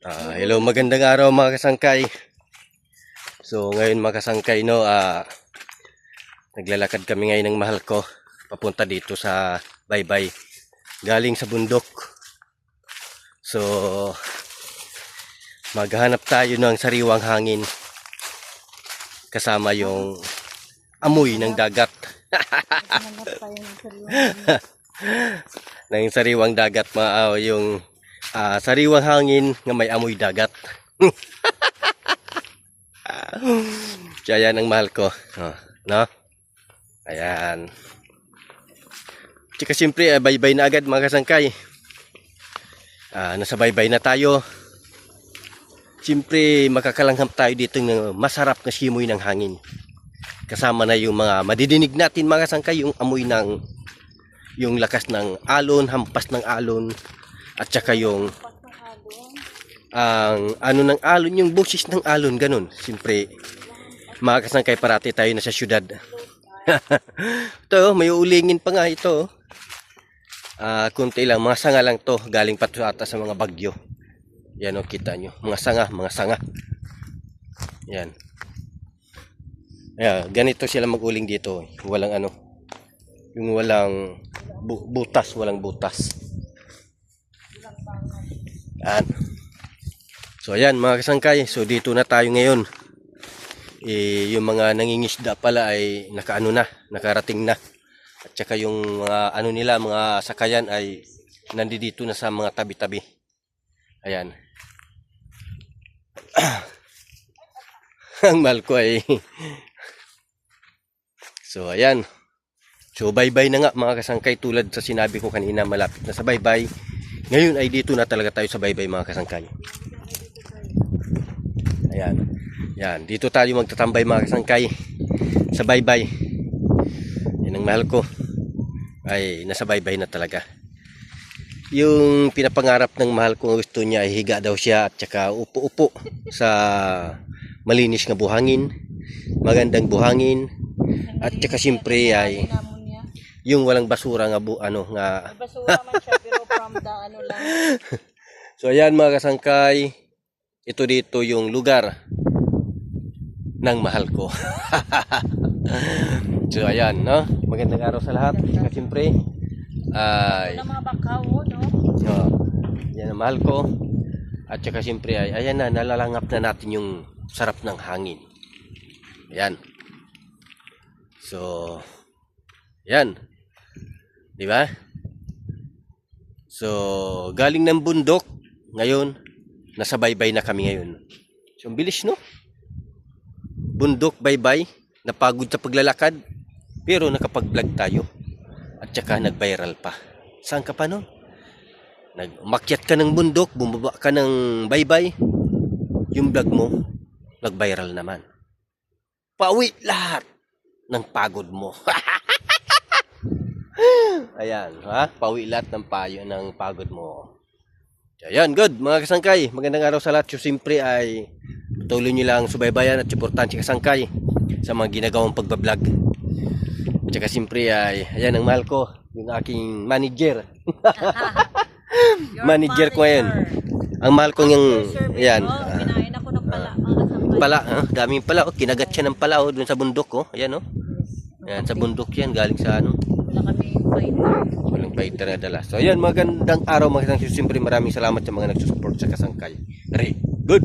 Hello, magandang araw mga kasangkay. So ngayon mga kasangkay, no, naglalakad kami ngayon ng mahal ko papunta dito sa Baybay, galing sa bundok. So maghanap tayo ng sariwang hangin kasama yung amoy ng dagat. Ng sariwang dagat, yung sariwang hangin nga may amoy dagat. Kaya yan ang mahal ko, no? Ayan. Tsaka siyempre, baybay na agad mga kasangkay. Nasa baybay na tayo. Siyempre, makakalanghap tayo dito ng masarap na simoy ng hangin. Kasama na yung mga madidinig natin mga kasangkay, yung amoy ng, yung lakas ng alon, hampas ng alon, at saka yung ano ng alon, yung boses ng alon, ganun. Siyempre, mga kasangkay, parati tayo na sa syudad. Ito, may uulingin pa nga ito. Kunti lang, mga sanga lang to, galing pa to ata sa mga bagyo. Yan o, kita nyo, mga sanga. Yan. Ayan, ganito sila mag-uling dito. Walang ano, yung walang butas, walang butas. Yan. So ayan mga kasangkay, so dito na tayo ngayon. Yung mga nangingisda pala ay nakarating na. At saka yung mga ano nila, mga sakayan ay nandito na sa mga tabi-tabi. Ayan. Ang mahal ko ay so ayan. So baybay na nga mga kasangkay, tulad sa sinabi ko kanina, malapit na sa baybay. Ngayon ay dito na talaga tayo sa baybay mga kasangkay. Ayan. Yan, dito tayo magtatambay mga kasangkay sa baybay. Yan ang mahal ko ay nasa baybay na talaga. Yung pinapangarap ng mahal ko, gusto niya ay higa daw siya at saka upo-upo sa malinis nga buhangin, magandang buhangin, at saka siyempre ay yung walang basura nga nga basura man siya pero from the ano lang. So ayan mga kasangkay, ito dito yung lugar ng mahal ko. So ayan, no? Magandang araw sa lahat. Saka siyempre ay mga bakaw, no? Yan ang mahal ko. At saka siyempre ay ayan na, nalalangap na natin yung sarap ng hangin. Ayan. So ayan. Di ba? So galing ng bundok, ngayon nasa baybay na kami ngayon. So ang bilis, no? Bundok, baybay, napagod sa paglalakad, pero nakapag-vlog tayo. At saka nag-viral pa. Saan ka pa nun? Nagmakyat ka ng bundok, bumaba ka ng baybay, yung vlog mo, nag-viral naman. Pauwi lahat ng pagod mo. Ayan, ha? Pauwi lahat ng pagod mo. Ayan, good mga kasangkay. Magandang araw sa lahat. So, siyempre ay patuloy nyo lang subaybayan at suportahan si kasangkay sa mga ginagawang pagbablog. At saka siyempre ay, ayan ang mahal ko, yung aking manager. Manager ko ngayon. Ang mahal ko yung, ayan. Pinain ako ng pala, mga kasangkay. Pala, daming pala. Kinagat siya ng pala dun sa bundok. Ayan, ayan, sa bundok yan, galing sa ano. Wala kami fighter. Walang fighter na dala. So ayan, magandang araw mga kasangkay. Siyempre maraming salamat sa mga nagsusupport sa kasangkay. Good.